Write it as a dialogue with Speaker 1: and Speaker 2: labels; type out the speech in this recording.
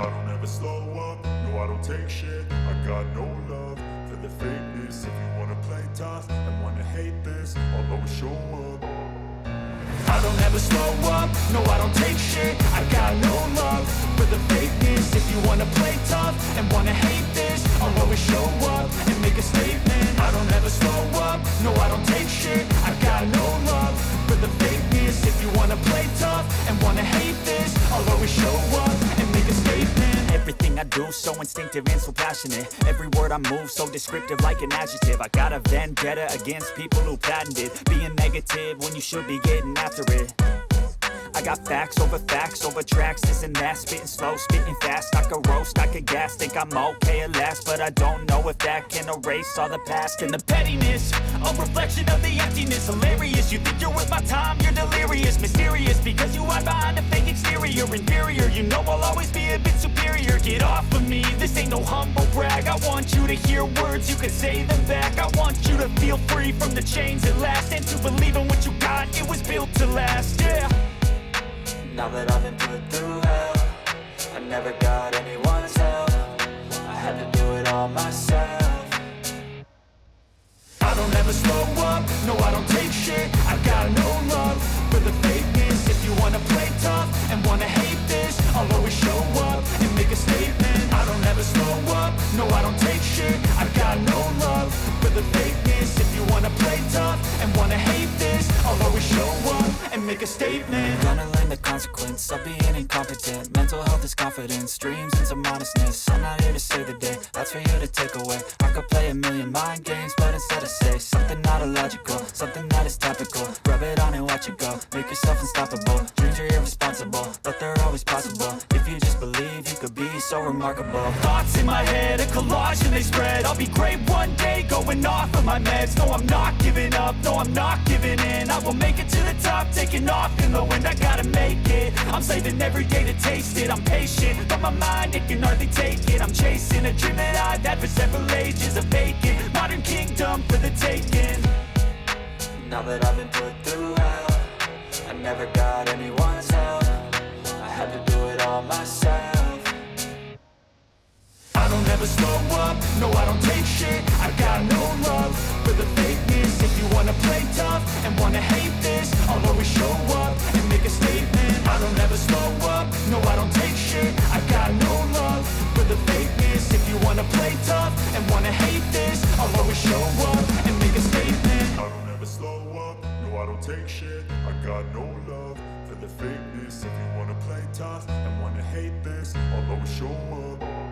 Speaker 1: I don't ever slow up, no I don't take shit. I got no love for the fakeness. If you wanna play tough and wanna hate this, I'll always show up. I don't ever slow up, no I don't take shit. I got no love for the fakeness. If you wanna play tough and wanna hate this, I'll always show up and make a statement. I don't ever slow up, no I don't take shit. I got no love for the fakeness. If you wanna play tough and wanna hate this, I'll always show up and make a statement.
Speaker 2: Everything I do so instinctive and so passionate. Every word I move so descriptive like an adjective. I got a vendetta against people who patented being negative when you should be getting after it. I got facts over tracks, this and that. Spitting slow, spitting fast, I could roast, I could gas. Think I'm okay at last, but I don't know if that can erase all the past. And the pettiness, a reflection of the emptiness. Hilarious, you think you're worth my time, you're delirious. Mysterious, because you hide behind a fake exterior. Inferior, you know I'll always be a bit superior. Get off of me, this ain't no humble brag. I want you to hear words, you can say them back. I want you to feel free from the chains at last, and to believe in what you got, it was built to last, yeah.
Speaker 3: Now that I've been put through hell, I never got anyone's help. I had to do it all myself.
Speaker 1: I don't ever slow up, no I don't take shit. I got no love for the fakeness. If you wanna play tough and wanna hate this, I'll always show up and make a statement. I don't ever slow up, no I don't take shit. I got no love for the fakeness. If you wanna play tough and wanna hate this, I'll always show up and make a statement.
Speaker 3: Gonna learn the consequence of being incompetent. Mental health is confidence, dreams and some honestness. I'm not here to save the day, that's for you to take away. I could play a million mind games, but instead I say something not illogical, something that is topical. Rub it on and watch it go, make yourself unstoppable. Dreams are irresponsible, but they're always possible. If you just believe, you could be so remarkable.
Speaker 2: Thoughts in my head, a collage and they spread. I'll be great one day, going off of my meds. No, I'm not giving up, no, I'm not giving in. I will make it to the top, taking off in the wind. I gotta make it, I'm saving every day to taste it. I'm patient, but my mind, it can hardly take it. I'm chasing a dream that I've had for several ages. A vacant, modern kingdom for the taking.
Speaker 3: Now that I've been put through hell, I never got anyone's help. I had to do it all myself.
Speaker 1: I don't ever slow up, no I don't take shit. I got no love for the fakeness. If you wanna play tough and wanna hate this, I'll always show up and make a statement. I don't ever slow up, no I don't take shit. I got no love for the fakeness. If you wanna play tough and wanna hate this, I'll always show up and make a statement. I don't ever slow up, no I don't take shit. I got no love for the fakeness. If you wanna play tough and wanna hate this, I'll always show up.